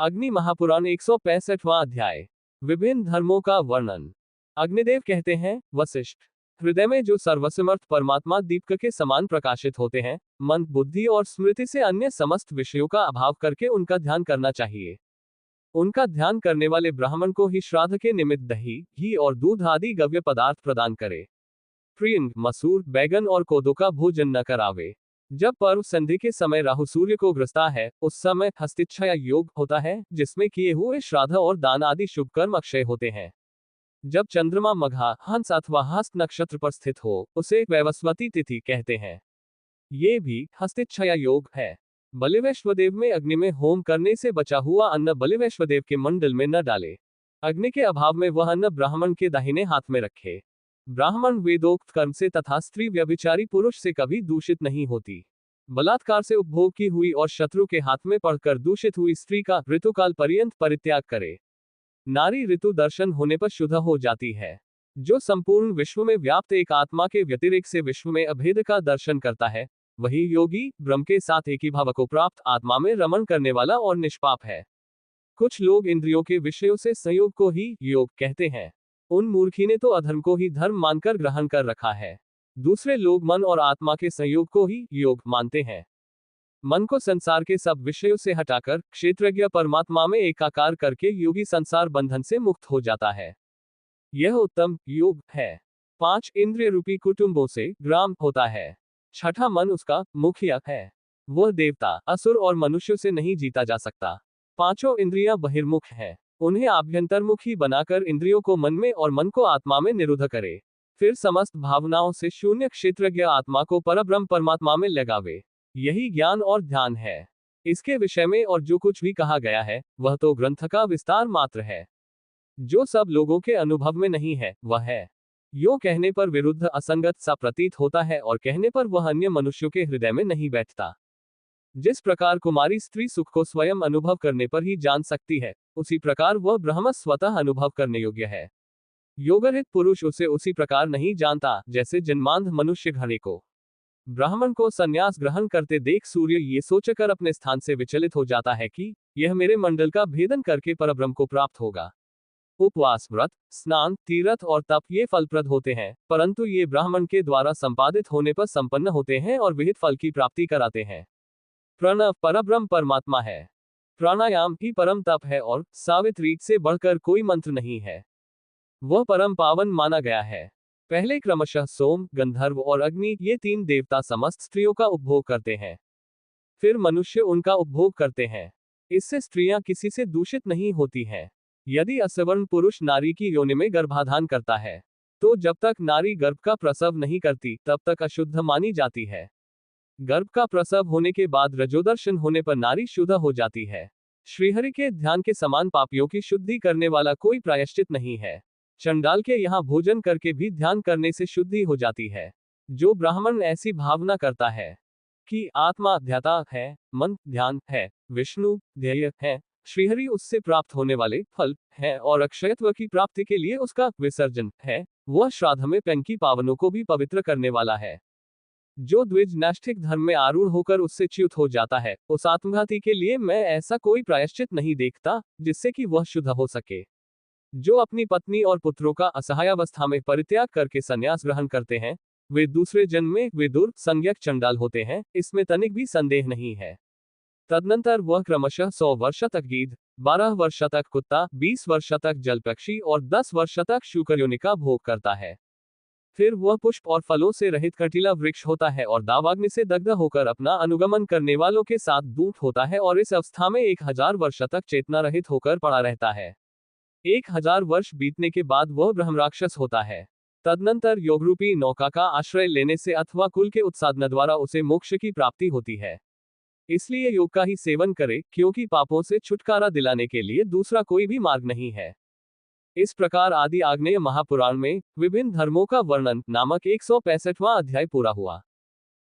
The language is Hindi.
अग्नि महापुराण 165वां अध्याय। विभिन्न धर्मों का वर्णन। अग्निदेव कहते हैं, वशिष्ठ, हृदय में जो सर्वसमर्थ परमात्मा दीपक के समान प्रकाशित होते हैं, मन, बुद्धि और स्मृति से अन्य समस्त विषयों का अभाव करके उनका ध्यान करना चाहिए। उनका ध्यान करने वाले ब्राह्मण को ही श्राद्ध के निमित्त दही, घी और दूध आदि गव्य पदार्थ प्रदान करे। प्रियंग, मसूर, बैगन और कोदो का भोजन न करावे। जब पर्व संधि के समय राहु सूर्य को ग्रसता है, उस समय हस्तिच्छया योग होता है, जिसमें किए हुए श्राद्ध और दान आदि शुभ कर्म अक्षय होते हैं। जब चंद्रमा मघा, हंस अथवा हस्त नक्षत्र पर स्थित हो, उसे वैवस्वती तिथि कहते हैं। ये भी हस्तिच्छया योग है। बलिवैश्वदेव में अग्नि में होम करने से बचा हुआ अन्न बलिवैश्वदेव के मंडल में न डाले। अग्नि के अभाव में वह अन्न ब्राह्मण के दाहिने हाथ में रखे। ब्राह्मण वेदोक्त कर्म से तथा स्त्री व्यभिचारी पुरुष से कभी दूषित नहीं होती। बलात्कार से उपभोग की हुई और शत्रु के हाथ में पड़कर दूषित हुई स्त्री का ऋतुकाल पर्यंत परित्याग करे। नारी ऋतु दर्शन होने पर शुद्ध हो जाती है। जो संपूर्ण विश्व में व्याप्त एक आत्मा के व्यतिरेक से विश्व में अभेद का दर्शन करता है, वही योगी ब्रह्म के साथ एकीभाव को प्राप्त आत्मा में रमण करने वाला और निष्पाप है। कुछ लोग इंद्रियों के विषयों से संयोग को ही योग कहते हैं। उन मूर्खी ने तो अधर्म को ही धर्म मानकर ग्रहण कर रखा है। दूसरे लोग मन और आत्मा के संयोग को ही योग मानते हैं। मन को संसार के सब विषयों से हटाकर क्षेत्रज्ञ परमात्मा में एकाकार करके योगी संसार बंधन से मुक्त हो जाता है। यह उत्तम योग है। 5 इंद्रिय रूपी कुटुंबों से ग्राम होता है। छठा मन उसका मुखिया है। वह देवता, असुर और मनुष्यों से नहीं जीता जा सकता। 5 इंद्रियां बहिर्मुख हैं। उन्हें आभ्यंतरमुखी बनाकर इंद्रियों को मन में और मन को आत्मा में निरुद्ध करे। फिर समस्त भावनाओं से शून्य क्षेत्रज्ञ आत्मा को परब्रह्म परमात्मा में लगावे। यही ज्ञान और ध्यान है। इसके विषय में और जो कुछ भी कहा गया है, वह तो ग्रंथ का विस्तार मात्र है। जो सब लोगों के अनुभव में नहीं है, वह है। यो कहने पर विरुद्ध असंगत सा प्रतीत होता है और कहने पर वह अन्य मनुष्यों के हृदय में नहीं बैठता। जिस प्रकार कुमारी स्त्री सुख को स्वयं अनुभव करने पर ही जान सकती है, उसी प्रकार वह ब्रह्म स्वतः अनुभव करने योग्य है। योगरहित पुरुष उसे उसी प्रकार नहीं जानता, जैसे जन्मांध मनुष्य घड़े को। ब्राह्मण को संन्यास ग्रहण करते देख सूर्य ये सोचकर अपने स्थान से विचलित हो जाता है कि यह मेरे मंडल का भेदन करके परब्रह्म को प्राप्त होगा। उपवास, व्रत, स्नान, तीर्थ और तप ये फलप्रद होते हैं, परंतु ये ब्राह्मण के द्वारा संपादित होने पर संपन्न होते हैं और विहित फल की प्राप्ति कराते हैं। प्रणव परब्रह्म परमात्मा है। प्राणायाम ही परम तप है और सावित्री से बढ़कर कोई मंत्र नहीं है। वह परम पावन माना गया है। पहले क्रमशः सोम, गंधर्व और अग्नि ये 3 देवता समस्त स्त्रियों का उपभोग करते हैं। फिर मनुष्य उनका उपभोग करते हैं। इससे स्त्रियां किसी से दूषित नहीं होती हैं। यदि असवर्ण पुरुष नारी की योनि में गर्भाधान करता है, तो जब तक नारी गर्भ का प्रसव नहीं करती, तब तक अशुद्ध मानी जाती है। गर्भ का प्रसव होने के बाद रजोदर्शन होने पर नारी शुद्ध हो जाती है। श्रीहरि के ध्यान के समान पापियों की शुद्धि करने वाला कोई प्रायश्चित नहीं है। चंडाल के यहाँ भोजन करके भी ध्यान करने से शुद्धि हो जाती है। जो ब्राह्मण ऐसी भावना करता है कि आत्मा ध्याता है, मन ध्यान है, विष्णु ध्येय है, श्रीहरि उससे प्राप्त होने वाले फल है और अक्षयत्व की प्राप्ति के लिए उसका विसर्जन है, वह श्राद्ध में पंकी पावनों को भी पवित्र करने वाला है। जो द्विज नैष्ठिक धर्म में आरूढ़ होकर उससे च्युत हो जाता है, उस आत्मघाती के लिए मैं ऐसा कोई प्रायश्चित नहीं देखता जिससे कि वह शुद्ध हो सके। जो अपनी पत्नी और पुत्रों का असहायावस्था में परित्याग करके संन्यास ग्रहण करते हैं, वे दूसरे जन्म में विदुर संज्ञक चंडाल होते हैं, इसमें तनिक भी संदेह नहीं है। तदनंतर वह क्रमशः 100 वर्ष तक गीध, 12 वर्ष तक कुत्ता, 20 वर्ष तक जलपक्षी और 10 वर्ष तक शूकरयोनि का भोग करता है। फिर वह पुष्प और फलों से रहित कटीला वृक्ष होता है और दावाग्नि से दग्ध होकर अपना अनुगमन करने वालों के साथ दूत होता है और इस अवस्था में 1000 वर्ष तक चेतना रहित होकर पड़ा रहता है। 1000 वर्ष बीतने के बाद वह ब्रह्मराक्षस होता है। तदनंतर योगरूपी नौका का आश्रय लेने से अथवा कुल के उत्साधन द्वारा उसे मोक्ष की प्राप्ति होती है। इसलिए योग का ही सेवन करे, क्योंकि पापों से छुटकारा दिलाने के लिए दूसरा कोई भी मार्ग नहीं है। इस प्रकार आदि आग्नेय महापुराण में विभिन्न धर्मों का वर्णन नामक 165वां अध्याय पूरा हुआ।